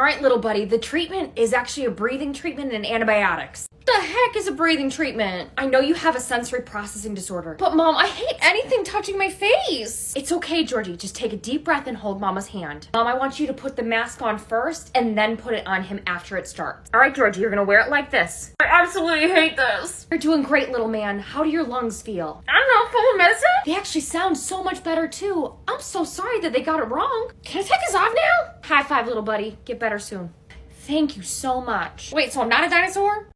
right, little buddy, the treatment is actually a breathing treatment and antibiotics. The heck is a breathing treatment? I know you have a sensory processing disorder, but Mom, I hate anything touching my face. It's okay, Georgie. Just take a deep breath and hold Mama's hand. Mom, I want you to put the mask on first and then put it on him after it starts. All right, Georgie, you're gonna wear it like this. I absolutely hate this. You're doing great, little man. How do your lungs feel? I don't know, full of medicine? They actually sound so much better too. I'm so sorry that they got it wrong. Can I take this off now? High five, little buddy. Get better soon. Thank you so much. Wait, so I'm not a dinosaur?